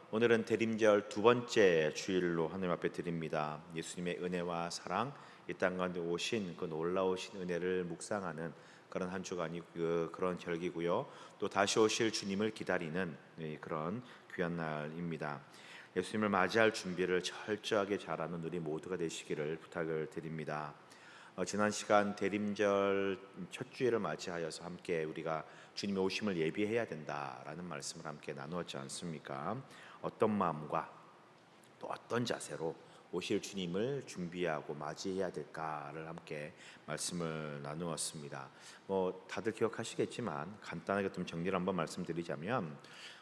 오늘은 대림절 두 번째 주일로 하나님 앞에 드립니다. 예수님의 은혜와 사랑, 이 땅 가운데 오신 그 놀라우신 은혜를 묵상하는 그런 한 주가 아니고 그런 절기고요. 또 다시 오실 주님을 기다리는 그런 귀한 날입니다. 예수님을 맞이할 준비를 철저하게 잘하는 우리 모두가 되시기를 부탁을 드립니다. 지난 시간 대림절 첫 주일을 맞이하여서 함께 우리가 주님의 오심을 예비해야 된다라는 말씀을 함께 나누었지 않습니까? 어떤 마음과 또 어떤 자세로 오실 주님을 준비하고 맞이해야 될까를 함께 말씀을 나누었습니다. 다들 기억하시겠지만 간단하게 좀 정리를 한번 말씀드리자면,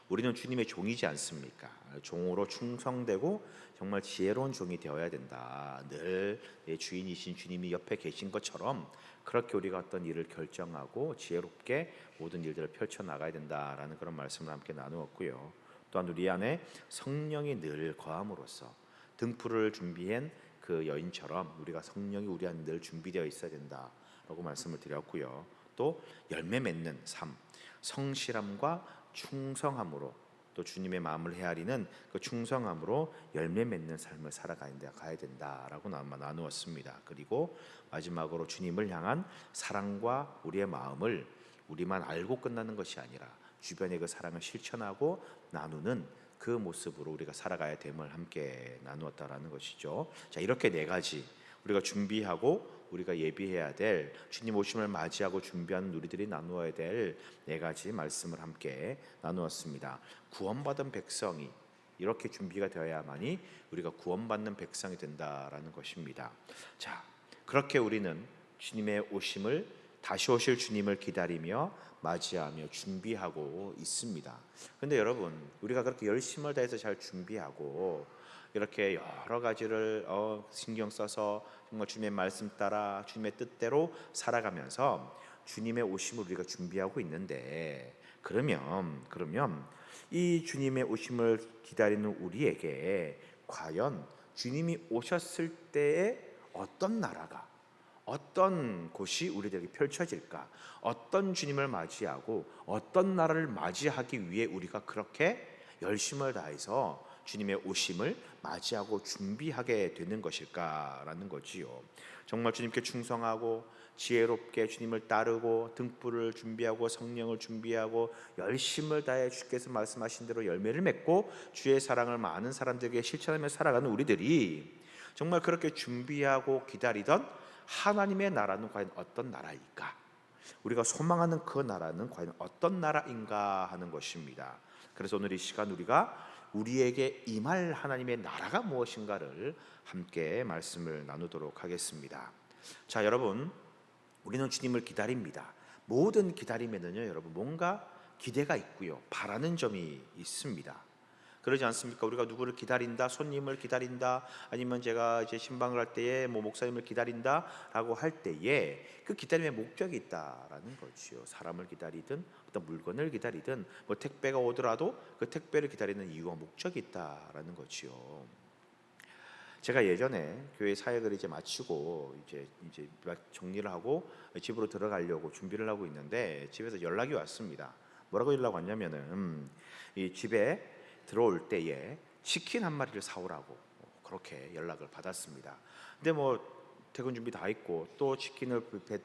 우리는 주님의 종이지 않습니까? 종으로 충성되고 정말 지혜로운 종이 되어야 된다. 늘 주인이신 주님이 옆에 계신 것처럼 그렇게 우리가 어떤 일을 결정하고 지혜롭게 모든 일들을 펼쳐나가야 된다라는 그런 말씀을 함께 나누었고요. 또한 우리 안에 성령이 늘 거함으로써 등불을 준비한 그 여인처럼 우리가 성령이 우리 안에 늘 준비되어 있어야 된다라고 말씀을 드렸고요. 또 열매 맺는 삶, 성실함과 충성함으로, 또 주님의 마음을 헤아리는 그 충성함으로 열매 맺는 삶을 살아가야 된다라고 나누었습니다. 그리고 마지막으로 주님을 향한 사랑과 우리의 마음을 우리만 알고 끝나는 것이 아니라 주변의 그 사랑을 실천하고 나누는 그 모습으로 우리가 살아가야 됨을 함께 나누었다라는 것이죠. 자, 이렇게 네 가지 우리가 준비하고 우리가 예비해야 될, 주님 오심을 맞이하고 준비하는 우리들이 나누어야 될 네 가지 말씀을 함께 나누었습니다. 구원받은 백성이 이렇게 준비가 되어야만이 우리가 구원받는 백성이 된다라는 것입니다. 자, 그렇게 우리는 주님의 오심을, 다시 오실 주님을 기다리며 맞이하며 준비하고 있습니다. 그런데 여러분, 우리가 그렇게 열심을 다해서 잘 준비하고 이렇게 여러 가지를 신경 써서 정말 주님의 말씀 따라 주님의 뜻대로 살아가면서 주님의 오심을 우리가 준비하고 있는데, 그러면 이 주님의 오심을 기다리는 우리에게 과연 주님이 오셨을 때에 어떤 나라가, 어떤 곳이 우리들에게 펼쳐질까? 어떤 주님을 맞이하고 어떤 나라를 맞이하기 위해 우리가 그렇게 열심을 다해서 주님의 오심을 맞이하고 준비하게 되는 것일까라는 거지요. 정말 주님께 충성하고 지혜롭게 주님을 따르고 등불을 준비하고 성령을 준비하고 열심을 다해 주께서 말씀하신 대로 열매를 맺고 주의 사랑을 많은 사람들에게 실천하며 살아가는 우리들이 정말 그렇게 준비하고 기다리던 하나님의 나라는 과연 어떤 나라일까? 우리가 소망하는 그 나라는 과연 어떤 나라인가 하는 것입니다. 그래서 오늘 이 시간 우리에게 임할 하나님의 나라가 무엇인가를 함께 말씀을 나누도록 하겠습니다. 자, 여러분, 우리는 주님을 기다립니다. 모든 기다림에는요, 여러분, 뭔가 기대가 있고요, 바라는 점이 있습니다. 그러지 않습니까? 우리가 누구를 기다린다, 손님을 기다린다, 아니면 제가 이제 신방을 할 때에 목사님을 기다린다라고 할 때에 그 기다림의 목적이 있다라는 거지요. 사람을 기다리든 어떤 물건을 기다리든 택배가 오더라도 그 택배를 기다리는 이유와 목적이 있다라는 거지요. 제가 예전에 교회 사역을 이제 마치고 이제 정리를 하고 집으로 들어가려고 준비를 하고 있는데 집에서 연락이 왔습니다. 뭐라고 연락 왔냐면은 이 집에 들어올 때에 치킨 한 마리를 사오라고 그렇게 연락을 받았습니다. 근데 퇴근 준비 다 했고 또 치킨을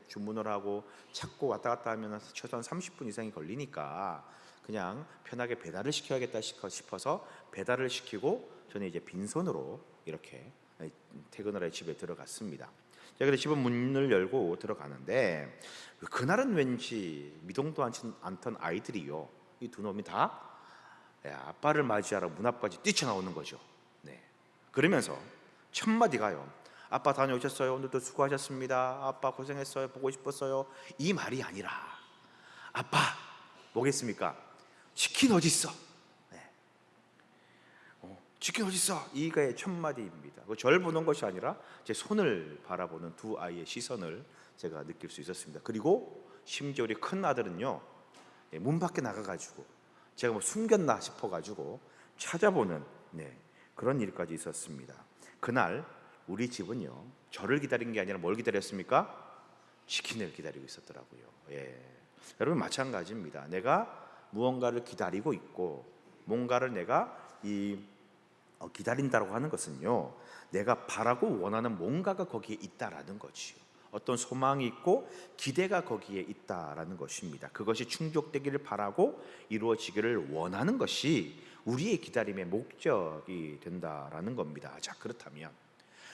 주문을 하고 찾고 왔다 갔다 하면 최소한 30분 이상이 걸리니까 그냥 편하게 배달을 시켜야겠다 싶어서 배달을 시키고 저는 이제 빈손으로 이렇게 퇴근을 해 집에 들어갔습니다. 그래서 집은 문을 열고 들어가는데 그날은 왠지 미동도 않던 아이들이요, 이 두 놈이 다 아빠를 맞이하러 문 앞까지 뛰쳐나오는 거죠. 네. 그러면서 첫 마디가요, 아빠 다녀오셨어요? 오늘도 수고하셨습니다. 아빠 고생했어요. 보고 싶었어요. 이 말이 아니라, 아빠 뭐겠습니까? 치킨 어딨어? 네. 치킨 어딨어? 이게 첫 마디입니다. 저를 보는 것이 아니라 제 손을 바라보는 두 아이의 시선을 제가 느낄 수 있었습니다. 그리고 심지어 우리 큰 아들은요, 문 밖에 나가가지고 제가 숨겼나 싶어가지고 찾아보는 그런 일까지 있었습니다. 그날 우리 집은요, 저를 기다린 게 아니라 뭘 기다렸습니까? 치킨을 기다리고 있었더라고요. 여러분, 마찬가지입니다. 내가 무언가를 기다리고 있고 뭔가를 내가 기다린다라고 하는 것은요, 내가 바라고 원하는 뭔가가 거기에 있다라는 거지요. 어떤 소망이 있고 기대가 거기에 있다라는 것입니다. 그것이 충족되기를 바라고 이루어지기를 원하는 것이 우리의 기다림의 목적이 된다라는 겁니다. 자, 그렇다면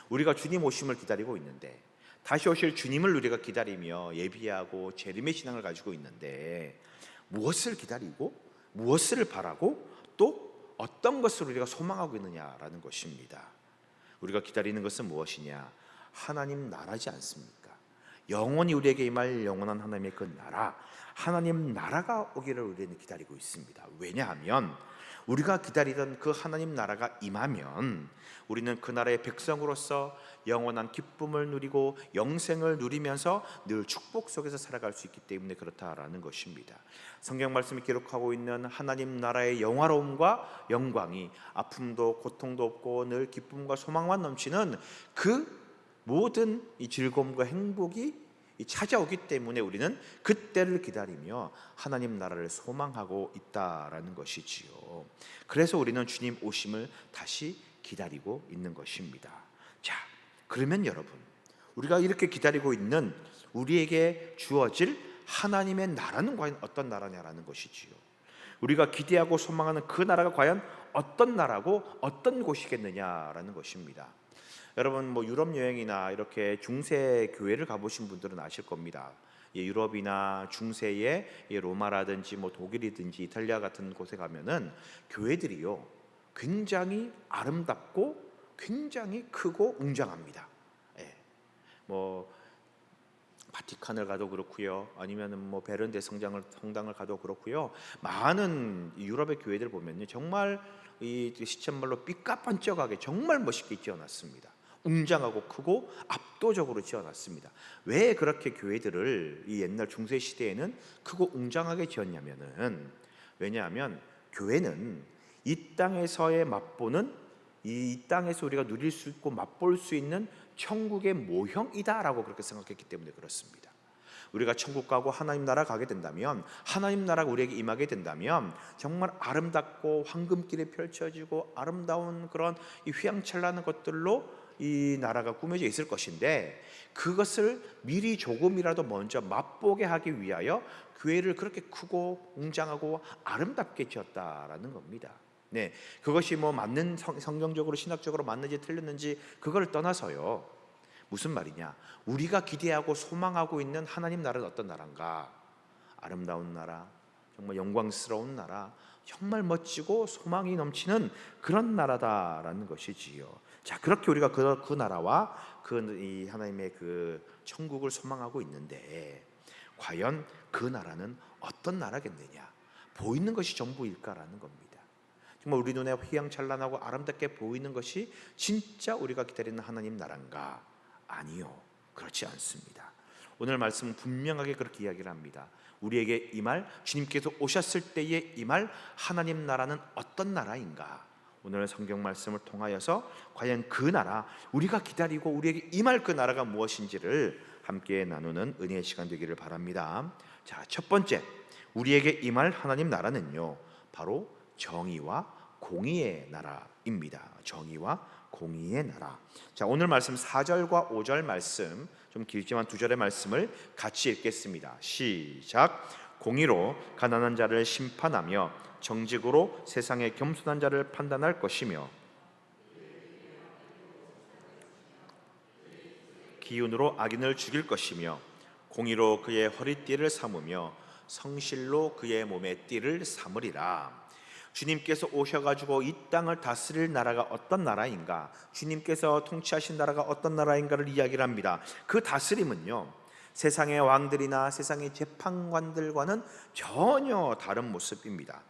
우리가 주님 오심을 기다리고 있는데, 다시 오실 주님을 우리가 기다리며 예비하고 재림의 신앙을 가지고 있는데, 무엇을 기다리고 무엇을 바라고 또 어떤 것을 우리가 소망하고 있느냐라는 것입니다. 우리가 기다리는 것은 무엇이냐? 하나님 나라지 않습니까? 영원히 우리에게 임할 영원한 하나님의 그 나라, 하나님 나라가 오기를 우리는 기다리고 있습니다. 왜냐하면 우리가 기다리던 그 하나님 나라가 임하면 우리는 그 나라의 백성으로서 영원한 기쁨을 누리고 영생을 누리면서 늘 축복 속에서 살아갈 수 있기 때문에 그렇다라는 것입니다. 성경 말씀이 기록하고 있는 하나님 나라의 영화로움과 영광이 아픔도 고통도 없고 늘 기쁨과 소망만 넘치는 그 모든 이 즐거움과 행복이 찾아오기 때문에 우리는 그때를 기다리며 하나님 나라를 소망하고 있다라는 것이지요. 그래서 우리는 주님 오심을 다시 기다리고 있는 것입니다. 자, 그러면 여러분, 우리가 이렇게 기다리고 있는 우리에게 주어질 하나님의 나라는 과연 어떤 나라냐라는 것이지요. 우리가 기대하고 소망하는 그 나라가 과연 어떤 나라고 어떤 곳이겠느냐라는 것입니다. 여러분, 유럽 여행이나 이렇게 중세 교회를 가보신 분들은 아실 겁니다. 유럽이나 중세의 로마라든지 독일이든지 이탈리아 같은 곳에 가면은 교회들이요, 굉장히 아름답고 굉장히 크고 웅장합니다. 바티칸을 가도 그렇고요, 아니면은 베른데 성당을 가도 그렇고요. 많은 유럽의 교회들 보면요, 정말 이 시쳇말로 삐까뻔쩍하게 정말 멋있게 지어놨습니다. 웅장하고 크고 압도적으로 지어놨습니다. 왜 그렇게 교회들을 이 옛날 중세 시대에는 크고 웅장하게 지었냐면은, 왜냐하면 교회는 이 땅에서의 맛보는, 이 땅에서 우리가 누릴 수 있고 맛볼 수 있는 천국의 모형이다라고 그렇게 생각했기 때문에 그렇습니다. 우리가 천국 가고 하나님 나라 가게 된다면, 하나님 나라가 우리에게 임하게 된다면 정말 아름답고 황금길이 펼쳐지고 아름다운 그런 이 휘황찬란한 것들로 이 나라가 꾸며져 있을 것인데, 그것을 미리 조금이라도 먼저 맛보게 하기 위하여 교회를 그렇게 크고 웅장하고 아름답게 지었다라는 겁니다. 네, 그것이 맞는 성경적으로 신학적으로 맞는지 틀렸는지 그걸 떠나서요, 무슨 말이냐, 우리가 기대하고 소망하고 있는 하나님 나라는 어떤 나라인가? 아름다운 나라, 정말 영광스러운 나라, 정말 멋지고 소망이 넘치는 그런 나라다라는 것이지요. 자, 그렇게 우리가 그 나라와 이 하나님의 그 천국을 소망하고 있는데, 과연 그 나라는 어떤 나라겠느냐? 보이는 것이 전부일까라는 겁니다. 정말 우리 눈에 휘황찬란하고 아름답게 보이는 것이 진짜 우리가 기다리는 하나님 나라인가? 아니요, 그렇지 않습니다. 오늘 말씀은 분명하게 그렇게 이야기를 합니다. 우리에게 임할, 주님께서 오셨을 때에 임할 하나님 나라는 어떤 나라인가? 오늘 성경 말씀을 통하여서 과연 그 나라, 우리가 기다리고 우리에게 임할 그 나라가 무엇인지를 함께 나누는 은혜의 시간 되기를 바랍니다. 자, 첫 번째, 우리에게 임할 하나님 나라는요, 바로 정의와 공의의 나라입니다. 정의와 공의의 나라. 자, 오늘 말씀 4절과 5절 말씀, 좀 길지만 2절의 말씀을 같이 읽겠습니다. 시작. 공의로 가난한 자를 심판하며 정직으로 세상의 겸손한 자를 판단할 것이며 기운으로 악인을 죽일 것이며 공의로 그의 허리띠를 삼으며 성실로 그의 몸의 띠를 삼으리라. 주님께서 오셔가지고 이 땅을 다스릴 나라가 어떤 나라인가, 주님께서 통치하신 나라가 어떤 나라인가를 이야기를 합니다. 그 다스림은요, 세상의 왕들이나 세상의 재판관들과는 전혀 다른 모습입니다.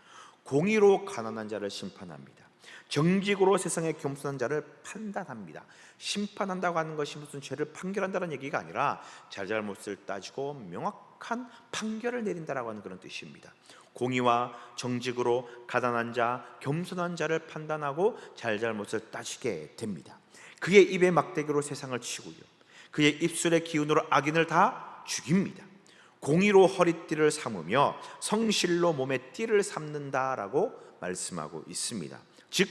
공의로 가난한 자를 심판합니다. 정직으로 세상의 겸손한 자를 판단합니다. 심판한다고 하는 것이 무슨 죄를 판결한다는 얘기가 아니라 잘잘못을 따지고 명확한 판결을 내린다라고 하는 그런 뜻입니다. 공의와 정직으로 가난한 자, 겸손한 자를 판단하고 잘잘못을 따지게 됩니다. 그의 입의 막대기로 세상을 치고요, 그의 입술의 기운으로 악인을 다 죽입니다. 공의로 허리띠를 삼으며 성실로 몸의 띠를 삼는다라고 말씀하고 있습니다. 즉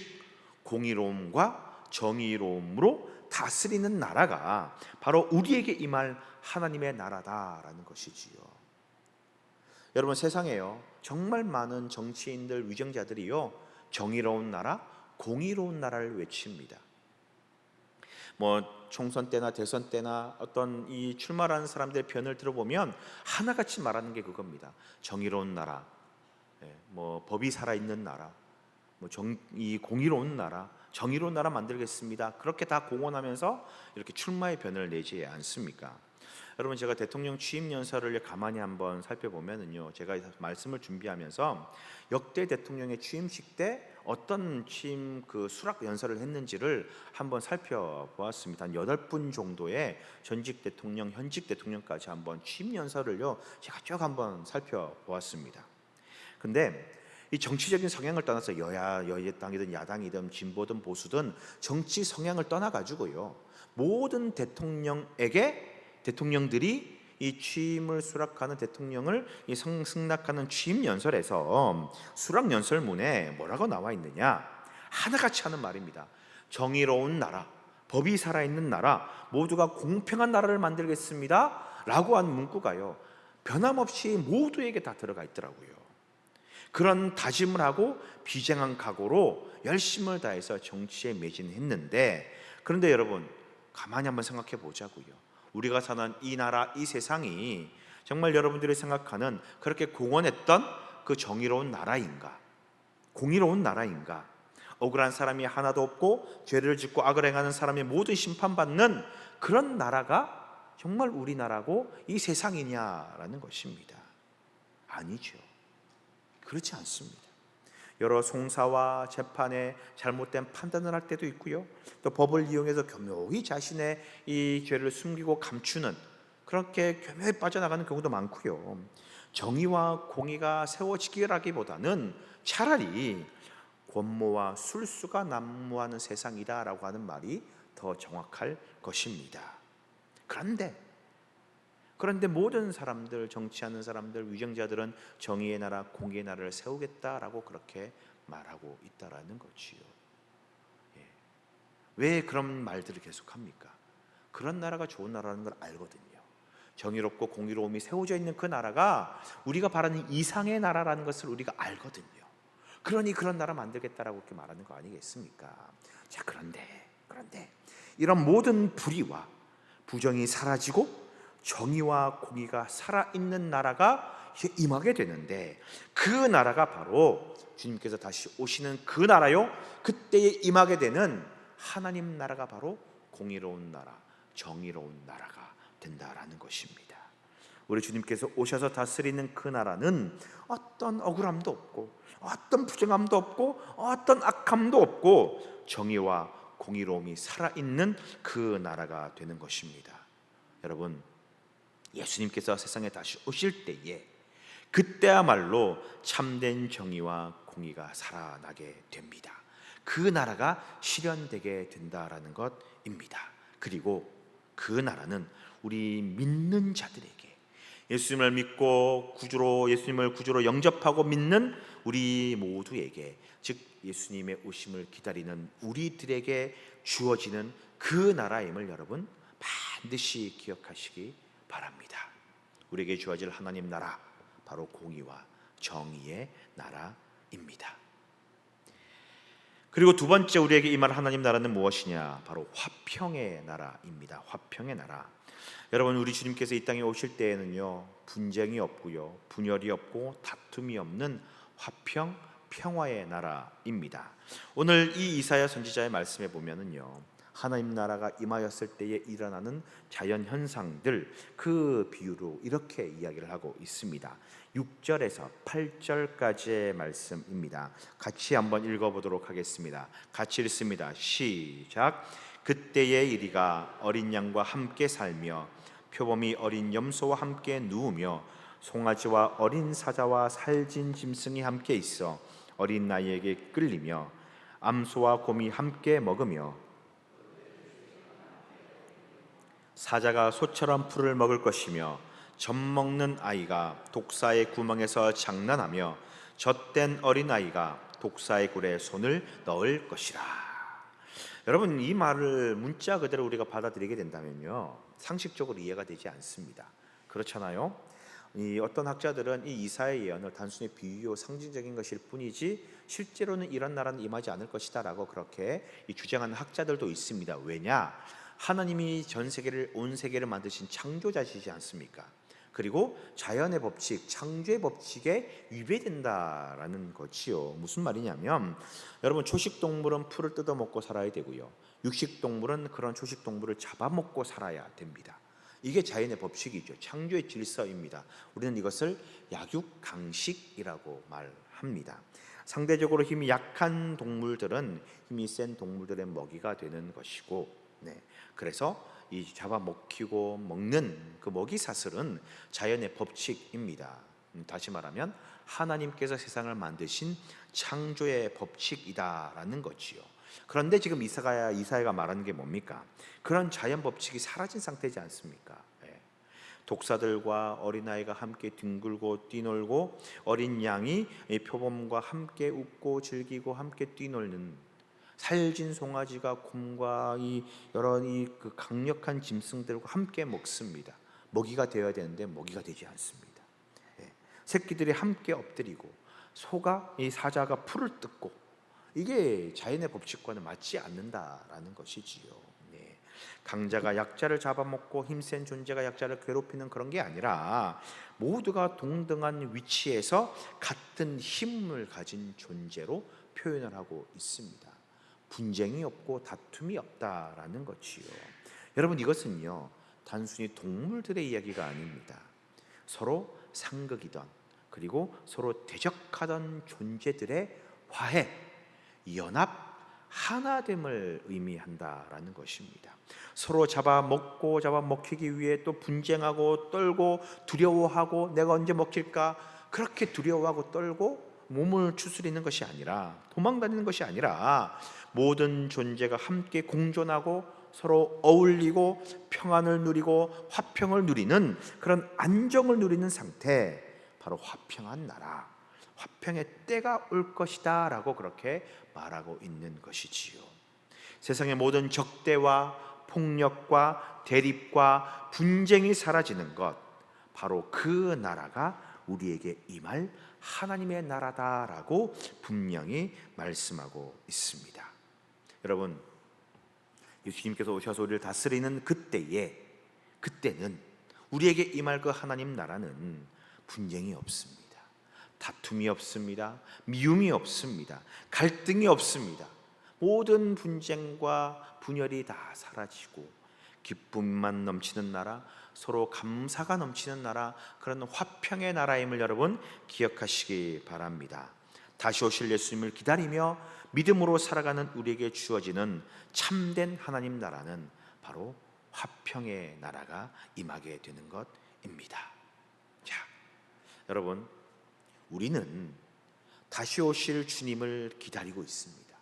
공의로움과 정의로움으로 다스리는 나라가 바로 우리에게 임할 하나님의 나라다라는 것이지요. 여러분, 세상에요 정말 많은 정치인들, 위정자들이요 정의로운 나라, 공의로운 나라를 외칩니다. 총선 때나 대선 때나 어떤 이 출마하는 사람들의 편을 들어보면 하나같이 말하는 게 그겁니다. 정의로운 나라, 법이 살아있는 나라, 이 공의로운 나라, 정의로운 나라 만들겠습니다. 그렇게 다 공언하면서 이렇게 출마의 변을 내지 않습니까? 여러분, 제가 대통령 취임 연설을 가만히 한번 살펴보면은요, 제가 말씀을 준비하면서 역대 대통령의 취임식 때 어떤 취임 수락 연설을 했는지를 한번 살펴보았습니다. 한 8분 정도의 전직 대통령, 현직 대통령까지 한번 취임 연설을요 제가 쭉 한번 살펴보았습니다. 근데 이 정치적인 성향을 떠나서 여당이든 야당이든 진보든 보수든 정치 성향을 떠나가지고요, 모든 대통령들이 이 취임을 수락하는 대통령을 승낙하는 취임 연설에서 수락 연설문에 뭐라고 나와 있느냐, 하나같이 하는 말입니다. 정의로운 나라, 법이 살아있는 나라, 모두가 공평한 나라를 만들겠습니다 라고 한 문구가요 변함없이 모두에게 다 들어가 있더라고요. 그런 다짐을 하고 비장한 각오로 열심을 다해서 정치에 매진했는데, 그런데 여러분 가만히 한번 생각해 보자고요. 우리가 사는 이 나라, 이 세상이 정말 여러분들이 생각하는 그렇게 공헌했던 그 정의로운 나라인가, 공의로운 나라인가? 억울한 사람이 하나도 없고 죄를 짓고 악을 행하는 사람이 모든 심판받는 그런 나라가 정말 우리나라고 이 세상이냐라는 것입니다. 아니죠. 그렇지 않습니다. 여러 송사와 재판에 잘못된 판단을 할 때도 있고요, 또 법을 이용해서 교묘히 자신의 이 죄를 숨기고 감추는, 그렇게 교묘히 빠져나가는 경우도 많고요, 정의와 공의가 세워지기라기보다는 차라리 권모와 술수가 난무하는 세상이다라고 하는 말이 더 정확할 것입니다. 그런데 모든 사람들, 정치하는 사람들, 위정자들은 정의의 나라, 공의의 나라를 세우겠다라고 그렇게 말하고 있다라는 거지요. 왜 그런 말들을 계속합니까? 그런 나라가 좋은 나라라는 걸 알거든요. 정의롭고 공의로움이 세워져 있는 그 나라가 우리가 바라는 이상의 나라라는 것을 우리가 알거든요. 그러니 그런 나라 만들겠다라고 그렇게 말하는 거 아니겠습니까? 자, 그런데 이런 모든 불의와 부정이 사라지고 정의와 공의가 살아있는 나라가 임하게 되는데, 그 나라가 바로 주님께서 다시 오시는 그 나라요, 그때에 임하게 되는 하나님 나라가 바로 공의로운 나라, 정의로운 나라가 된다라는 것입니다. 우리 주님께서 오셔서 다스리는 그 나라는 어떤 억울함도 없고, 어떤 부정함도 없고, 어떤 악함도 없고, 정의와 공의로움이 살아있는 그 나라가 되는 것입니다. 여러분, 예수님께서 세상에 다시 오실 때에 그때야말로 참된 정의와 공의가 살아나게 됩니다. 그 나라가 실현되게 된다라는 것입니다. 그리고 그 나라는 우리 믿는 자들에게, 예수님을 믿고 예수님을 구주로 영접하고 믿는 우리 모두에게, 즉 예수님의 오심을 기다리는 우리들에게 주어지는 그 나라임을 여러분 반드시 기억하시기 바랍니다. 우리에게 주어질 하나님 나라, 바로 공의와 정의의 나라입니다. 그리고 두 번째 우리에게 임할 하나님 나라는 무엇이냐? 바로 화평의 나라입니다. 화평의 나라. 여러분, 우리 주님께서 이 땅에 오실 때에는요, 분쟁이 없고요, 분열이 없고 다툼이 없는 화평, 평화의 나라입니다. 오늘 이 이사야 선지자의 말씀에 보면은요, 하나님 나라가 임하였을 때에 일어나는 자연 현상들, 그 비유로 이렇게 이야기를 하고 있습니다. 6절에서 8절까지의 말씀입니다. 같이 한번 읽어보도록 하겠습니다. 같이 읽습니다. 시작. 그때의 이리가 어린 양과 함께 살며 표범이 어린 염소와 함께 누우며 송아지와 어린 사자와 살진 짐승이 함께 있어 어린 나이에게 끌리며 암소와 곰이 함께 먹으며 사자가 소처럼 풀을 먹을 것이며 젖먹는 아이가 독사의 구멍에서 장난하며 젖된 어린아이가 독사의 굴에 손을 넣을 것이라. 여러분, 이 말을 문자 그대로 우리가 받아들이게 된다면요, 상식적으로 이해가 되지 않습니다. 그렇잖아요. 이 어떤 학자들은 이 이사야의 예언을 단순히 비유요 상징적인 것일 뿐이지 실제로는 이런 나라는 임하지 않을 것이다라고 그렇게 주장하는 학자들도 있습니다. 왜냐? 하나님이 전 세계를, 온 세계를 만드신 창조자시지 않습니까? 그리고 자연의 법칙, 창조의 법칙에 위배된다라는 거지요. 무슨 말이냐면, 여러분, 초식 동물은 풀을 뜯어 먹고 살아야 되고요, 육식 동물은 그런 초식 동물을 잡아먹고 살아야 됩니다. 이게 자연의 법칙이죠. 창조의 질서입니다. 우리는 이것을 약육강식이라고 말합니다. 상대적으로 힘이 약한 동물들은 힘이 센 동물들의 먹이가 되는 것이고, 그래서 이 잡아먹히고 먹는 그 먹이 사슬은 자연의 법칙입니다. 다시 말하면 하나님께서 세상을 만드신 창조의 법칙이다라는 거지요. 그런데 지금 이사야가 말하는 게 뭡니까? 그런 자연 법칙이 사라진 상태지 않습니까? 독사들과 어린아이가 함께 뒹굴고 뛰놀고 어린 양이 표범과 함께 웃고 즐기고 함께 뛰놀는, 살진 송아지가 곰과 여러 그 강력한 짐승들과 함께 먹습니다. 먹이가 되어야 되는데 먹이가 되지 않습니다. 새끼들이 함께 엎드리고 소가, 이 사자가 풀을 뜯고, 이게 자연의 법칙과는 맞지 않는다라는 것이지요. 강자가 약자를 잡아먹고 힘센 존재가 약자를 괴롭히는 그런 게 아니라 모두가 동등한 위치에서 같은 힘을 가진 존재로 표현을 하고 있습니다. 분쟁이 없고 다툼이 없다라는 것이요. 여러분, 이것은요, 단순히 동물들의 이야기가 아닙니다. 서로 상극이던, 그리고 서로 대적하던 존재들의 화해, 연합, 하나됨을 의미한다라는 것입니다. 서로 잡아먹고 잡아먹히기 위해 또 분쟁하고 떨고 두려워하고, 내가 언제 먹힐까, 그렇게 두려워하고 떨고 몸을 추스리는 것이 아니라, 도망다니는 것이 아니라, 모든 존재가 함께 공존하고 서로 어울리고 평안을 누리고 화평을 누리는 그런 안정을 누리는 상태, 바로 화평한 나라, 화평의 때가 올 것이다 라고 그렇게 말하고 있는 것이지요. 세상의 모든 적대와 폭력과 대립과 분쟁이 사라지는 것, 바로 그 나라가 우리에게 임할 하나님의 나라다라고 분명히 말씀하고 있습니다. 여러분, 예수님께서 오셔서 우리를 다스리는 그때는 우리에게 임할 그 하나님 나라는 분쟁이 없습니다. 다툼이 없습니다. 미움이 없습니다. 갈등이 없습니다. 모든 분쟁과 분열이 다 사라지고 기쁨만 넘치는 나라, 서로 감사가 넘치는 나라, 그런 화평의 나라임을 여러분 기억하시기 바랍니다. 다시 오실 예수님을 기다리며 믿음으로 살아가는 우리에게 주어지는 참된 하나님 나라는 바로 화평의 나라가 임하게 되는 것입니다. 자, 여러분, 우리는 다시 오실 주님을 기다리고 있습니다.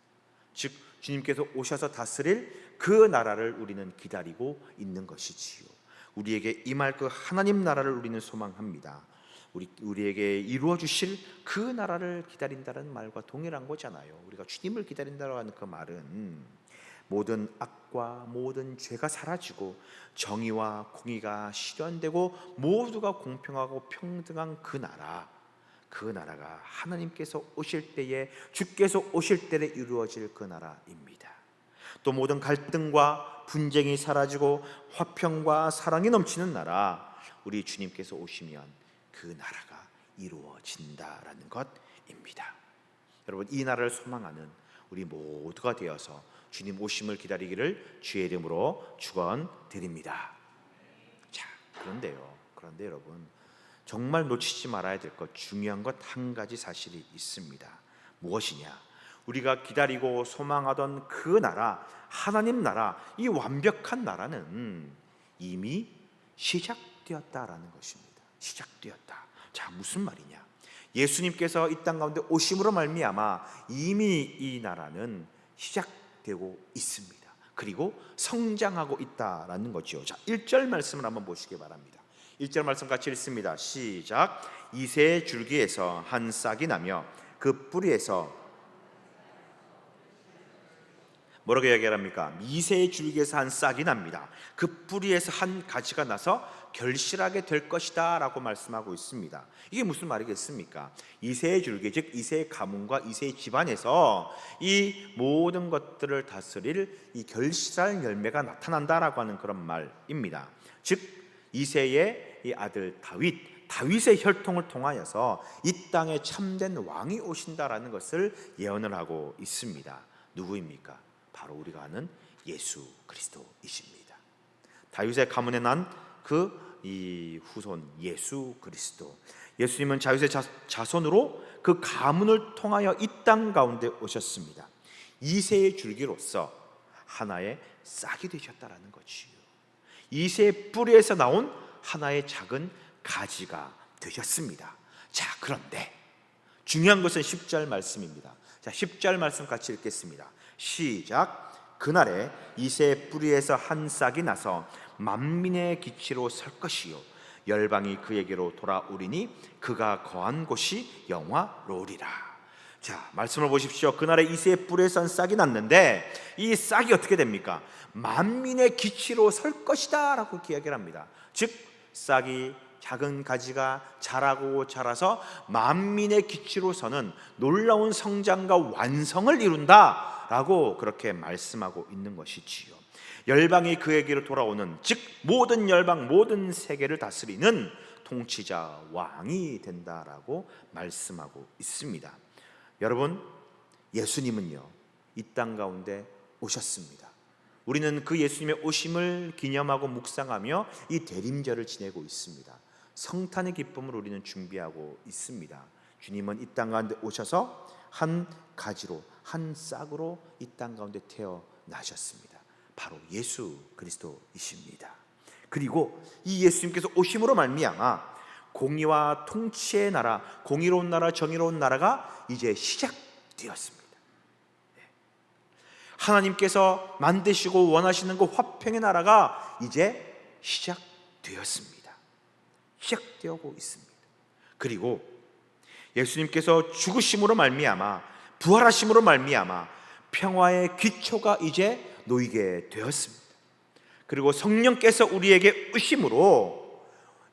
즉, 주님께서 오셔서 다스릴 그 나라를 우리는 기다리고 있는 것이지요. 우리에게 임할 그 하나님 나라를 우리는 소망합니다. 우리에게 이루어 주실 그 나라를 기다린다는 말과 동일한 거잖아요. 우리가 주님을 기다린다고 하는 그 말은 모든 악과 모든 죄가 사라지고 정의와 공의가 실현되고 모두가 공평하고 평등한 그 나라가 하나님께서 오실 때에, 주께서 오실 때에 이루어질 그 나라입니다. 또 모든 갈등과 분쟁이 사라지고 화평과 사랑이 넘치는 나라, 우리 주님께서 오시면 그 나라가 이루어진다라는 것입니다. 여러분, 이 나라를 소망하는 우리 모두가 되어서 주님 오심을 기다리기를 주의 이름으로 축원드립니다. 자, 그런데 여러분, 정말 놓치지 말아야 될 것, 중요한 것 한 가지 사실이 있습니다. 무엇이냐? 우리가 기다리고 소망하던 그 나라, 하나님 나라, 이 완벽한 나라는 이미 시작되었다라는 것입니다. 시작되었다. 자, 무슨 말이냐? 예수님께서 이 땅 가운데 오심으로 말미암아 이미 이 나라는 시작되고 있습니다. 그리고 성장하고 있다라는 거죠. 자, 1절 말씀을 한번 보시기 바랍니다. 1절 말씀 같이 읽습니다. 시작. 이새 줄기에서 한 싹이 나며 그 뿌리에서 뭐라고 이야기합니까? 미새의 줄기에서 한 싹이 납니다. 그 뿌리에서 한 가지가 나서 결실하게 될 것이다 라고 말씀하고 있습니다. 이게 무슨 말이겠습니까? 이새의 줄기, 즉 이새의 가문과 이새의 집안에서 이 모든 것들을 다스릴 이 결실할 열매가 나타난다라고 하는 그런 말입니다. 즉 이새의 이 아들 다윗의 혈통을 통하여서 이 땅에 참된 왕이 오신다라는 것을 예언을 하고 있습니다. 누구입니까? 바로 우리가 아는 예수 그리스도이십니다. 다윗의 가문에 난 이 후손 예수 그리스도. 예수님은 다윗의 자손으로 그 가문을 통하여 이 땅 가운데 오셨습니다. 이새의 줄기로서 하나의 싹이 되셨다라는 것이요, 이새의 뿌리에서 나온 하나의 작은 가지가 되셨습니다. 자, 그런데 중요한 것은 10절 말씀입니다. 자, 10절 말씀 같이 읽겠습니다. 시작. 그날에 이새의 뿌리에서 한 싹이 나서 만민의 기치로 설 것이요 열방이 그에게로 돌아오리니 그가 거한 곳이 영화로우리라. 자, 말씀을 보십시오. 그날에 이새의 뿌리에서 한 싹이 났는데 이 싹이 어떻게 됩니까? 만민의 기치로 설 것이다 라고 이야기를 합니다. 즉 싹이 작은 가지가 자라고 자라서 만민의 기치로 서는 놀라운 성장과 완성을 이룬다 라고 그렇게 말씀하고 있는 것이지요. 열방이 그에게로 돌아오는, 즉 모든 열방 모든 세계를 다스리는 통치자 왕이 된다라고 말씀하고 있습니다. 여러분, 예수님은요 이 땅 가운데 오셨습니다. 우리는 그 예수님의 오심을 기념하고 묵상하며 이 대림절을 지내고 있습니다. 성탄의 기쁨을 우리는 준비하고 있습니다. 주님은 이 땅 가운데 오셔서 한 가지로, 한 싹으로 이 땅 가운데 태어나셨습니다. 바로 예수 그리스도이십니다. 그리고 이 예수님께서 오심으로 말미암아 공의와 통치의 나라, 공의로운 나라, 정의로운 나라가 이제 시작되었습니다. 하나님께서 만드시고 원하시는 그 화평의 나라가 이제 시작되었습니다. 시작되고 있습니다. 그리고 예수님께서 죽으심으로 말미암아, 부활하심으로 말미암아 평화의 기초가 이제 놓이게 되었습니다. 그리고 성령께서 우리에게 오심으로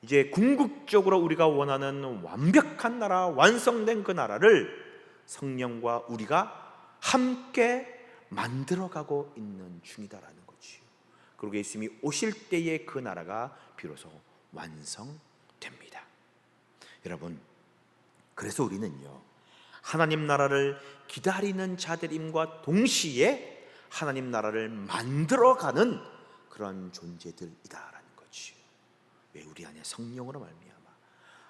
이제 궁극적으로 우리가 원하는 완벽한 나라, 완성된 그 나라를 성령과 우리가 함께 만들어가고 있는 중이다라는 거지요. 그리고 예수님이 오실 때에 그 나라가 비로소 완성됩니다. 여러분, 그래서 우리는요 하나님 나라를 기다리는 자들임과 동시에 하나님 나라를 만들어가는 그런 존재들이다라는 거지요. 왜? 우리 안에 성령으로 말미암아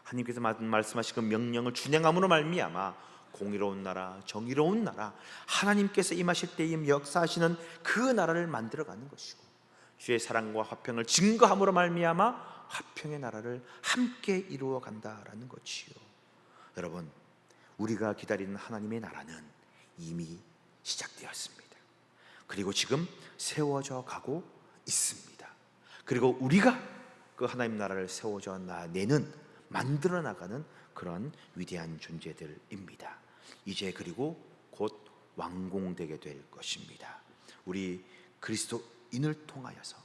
하나님께서 말씀하신 그 명령을 준행함으로 말미암아 공의로운 나라, 정의로운 나라, 하나님께서 임하실 때에 역사하시는 그 나라를 만들어가는 것이고, 주의 사랑과 화평을 증거함으로 말미암아 화평의 나라를 함께 이루어 간다라는 것이요. 여러분, 우리가 기다리는 하나님의 나라는 이미 시작되었습니다. 그리고 지금 세워져 가고 있습니다. 그리고 우리가 그 하나님 나라를 세워져 내는, 만들어 나가는 그런 위대한 존재들입니다. 이제 그리고 곧 완공되게 될 것입니다. 우리 그리스도인을 통하여서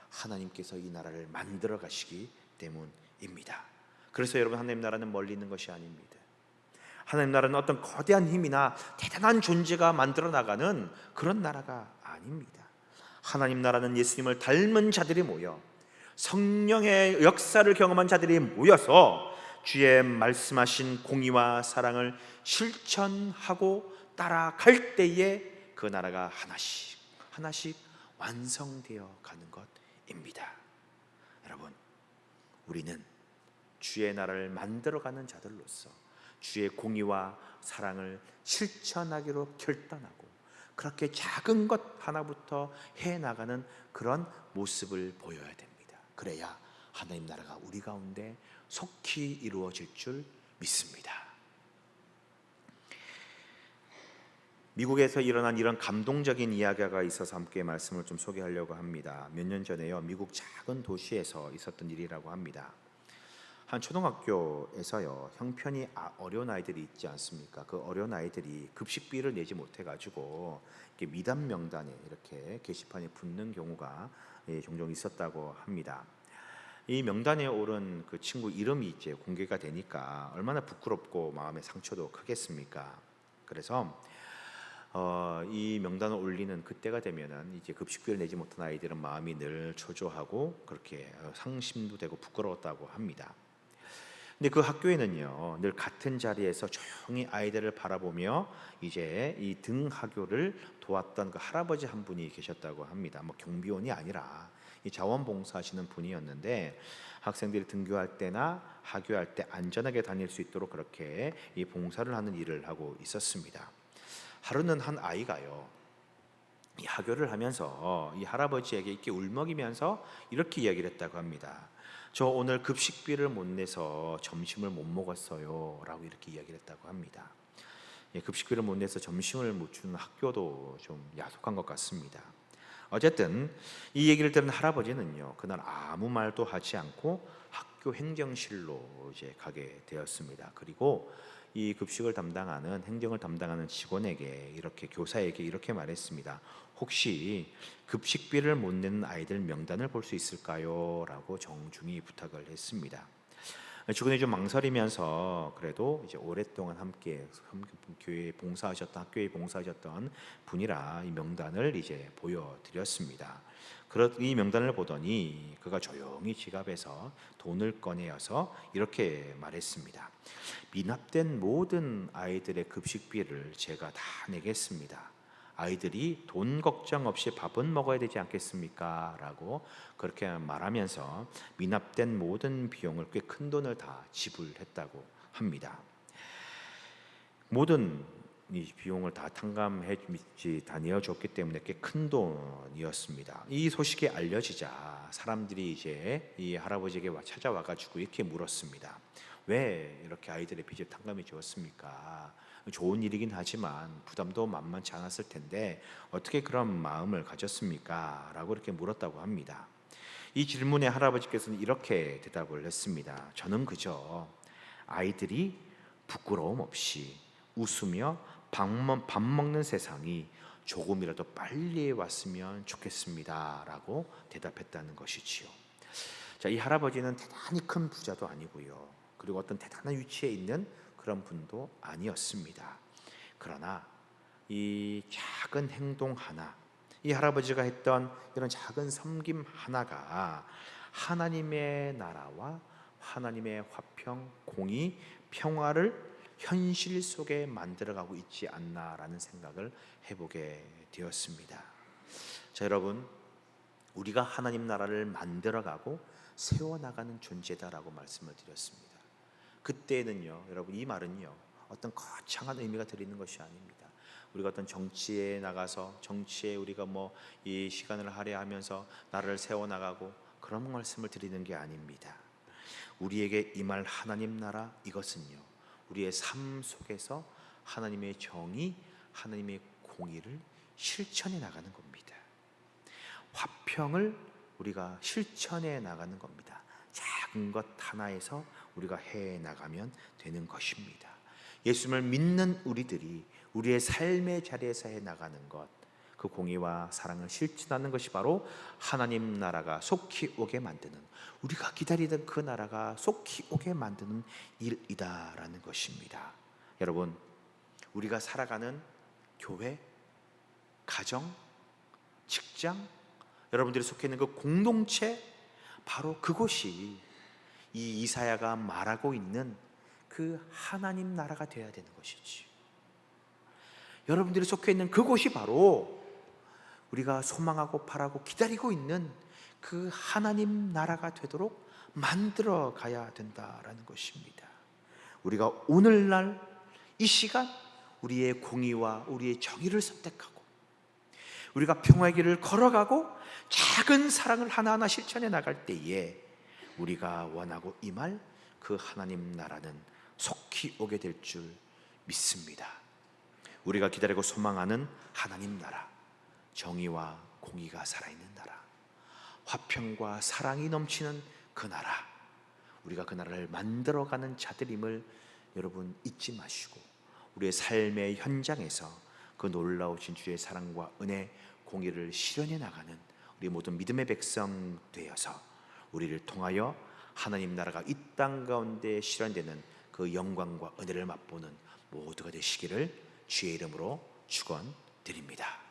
하나님께서 이 나라를 만들어 가시기 때문입니다. 그래서 여러분, 하나님 나라는 멀리 있는 것이 아닙니다. 하나님 나라는 어떤 거대한 힘이나 대단한 존재가 만들어 나가는 그런 나라가 아닙니다. 하나님 나라는 예수님을 닮은 자들이 모여 성령의 역사를 경험한 자들이 모여서 주의 말씀하신 공의와 사랑을 실천하고 따라갈 때에 그 나라가 하나씩 하나씩 완성되어 가는 것입니다. 여러분, 우리는 주의 나라를 만들어가는 자들로서 주의 공의와 사랑을 실천하기로 결단하고 그렇게 작은 것 하나부터 해나가는 그런 모습을 보여야 됩니다. 그래야 하나님 나라가 우리 가운데 속히 이루어질 줄 믿습니다. 미국에서 일어난 이런 감동적인 이야기가 있어서 함께 말씀을 좀 소개하려고 합니다. 몇 년 전에요, 미국 작은 도시에서 있었던 일이라고 합니다. 한 초등학교에서요, 형편이 어려운 아이들이 있지 않습니까? 그 어려운 아이들이 급식비를 내지 못해가지고 이렇게 미담 명단에 이렇게 게시판에 붙는 경우가 종종 있었다고 합니다. 이 명단에 오른 그 친구 이름이 이제 공개가 되니까 얼마나 부끄럽고 마음의 상처도 크겠습니까? 그래서 이 명단을 올리는 그때가 되면은 이제 급식비를 내지 못한 아이들은 마음이 늘 초조하고 그렇게 상심도 되고 부끄러웠다고 합니다. 근데 그 학교에는요, 늘 같은 자리에서 조용히 아이들을 바라보며 이제 이 등하교를 도왔던 그 할아버지 한 분이 계셨다고 합니다. 뭐 경비원이 아니라 이 자원봉사하시는 분이었는데, 학생들이 등교할 때나 하교할 때 안전하게 다닐 수 있도록 그렇게 이 봉사를 하는 일을 하고 있었습니다. 하루는 한 아이가요, 이 하교를 하면서 이 할아버지에게 이렇게 울먹이면서 이렇게 이야기를 했다고 합니다. 저 오늘 급식비를 못 내서 점심을 못 먹었어요 라고 이렇게 이야기를 했다고 합니다. 급식비를 못 내서 점심을 못 주는 학교도 좀 야속한 것 같습니다. 어쨌든 이 얘기를 들은 할아버지는요, 그날 아무 말도 하지 않고 학교 행정실로 이제 가게 되었습니다. 그리고 이 급식을 담당하는 행정을 담당하는 직원에게 이렇게 교사에게 이렇게 말했습니다. 혹시 급식비를 못 내는 아이들 명단을 볼 수 있을까요? 라고 정중히 부탁을 했습니다. 직원이 좀 망설이면서 그래도 이제 오랫동안 함께 교회에 봉사하셨던 학교에 봉사하셨던 분이라 이 명단을 이제 보여드렸습니다. 이 명단을 보더니 그가 조용히 지갑에서 돈을 꺼내어서 이렇게 말했습니다. 미납된 모든 아이들의 급식비를 제가 다 내겠습니다. 아이들이 돈 걱정 없이 밥은 먹어야 되지 않겠습니까? 라고 그렇게 말하면서 미납된 모든 비용을 꽤 큰 돈을 다 지불했다고 합니다. 모든 이 비용을 다 다 내어줬기 때문에 꽤 큰 돈이었습니다. 이 소식이 알려지자 사람들이 이제 이 할아버지에게 찾아와가지고 이렇게 물었습니다. 왜 이렇게 아이들의 빚을 탕감해 주었습니까? 좋은 일이긴 하지만 부담도 만만치 않았을 텐데 어떻게 그런 마음을 가졌습니까? 라고 이렇게 물었다고 합니다. 이 질문에 할아버지께서는 이렇게 대답을 했습니다. 저는 그저 아이들이 부끄러움 없이 웃으며 밥 먹는 세상이 조금이라도 빨리 왔으면 좋겠습니다 라고 대답했다는 것이지요. 자, 이 할아버지는 대단히 큰 부자도 아니고요, 그리고 어떤 대단한 위치에 있는 그런 분도 아니었습니다. 그러나 이 작은 행동 하나, 이 할아버지가 했던 이런 작은 섬김 하나가 하나님의 나라와 하나님의 화평, 공의, 평화를 현실 속에 만들어가고 있지 않나라는 생각을 해보게 되었습니다. 자, 여러분, 우리가 하나님 나라를 만들어가고 세워나가는 존재다라고 말씀을 드렸습니다. 그때는요, 여러분, 이 말은요 어떤 거창한 의미가 들리는 것이 아닙니다. 우리가 어떤 정치에 나가서 정치에 우리가 뭐 이 시간을 할애하면서 나라를 세워나가고 그런 말씀을 드리는 게 아닙니다. 우리에게 임할 하나님 나라, 이것은요 우리의 삶 속에서 하나님의 정의, 하나님의 공의를 실천해 나가는 겁니다. 화평을 우리가 실천해 나가는 겁니다. 작은 것 하나에서 우리가 해 나가면 되는 것입니다. 예수님을 믿는 우리들이 우리의 삶의 자리에서 해 나가는 것, 그 공의와 사랑을 실천하는 것이 바로 하나님 나라가 속히 오게 만드는, 우리가 기다리던 그 나라가 속히 오게 만드는 일이다라는 것입니다. 여러분, 우리가 살아가는 교회, 가정, 직장, 여러분들이 속해 있는 그 공동체, 바로 그곳이 이 이사야가 말하고 있는 그 하나님 나라가 되어야 되는 것이지. 여러분들이 속해 있는 그곳이 바로 우리가 소망하고 바라고 기다리고 있는 그 하나님 나라가 되도록 만들어 가야 된다라는 것입니다. 우리가 오늘날 이 시간 우리의 공의와 우리의 정의를 선택하고 우리가 평화의 길을 걸어가고 작은 사랑을 하나하나 실천해 나갈 때에 우리가 원하고 임할 그 하나님 나라는 속히 오게 될 줄 믿습니다. 우리가 기다리고 소망하는 하나님 나라, 정의와 공의가 살아있는 나라, 화평과 사랑이 넘치는 그 나라, 우리가 그 나라를 만들어가는 자들임을 여러분 잊지 마시고, 우리의 삶의 현장에서 그 놀라우신 주의 사랑과 은혜, 공의를 실현해 나가는 우리 모든 믿음의 백성 되어서 우리를 통하여 하나님 나라가 이 땅 가운데 실현되는 그 영광과 은혜를 맛보는 모두가 되시기를 주의 이름으로 축원드립니다.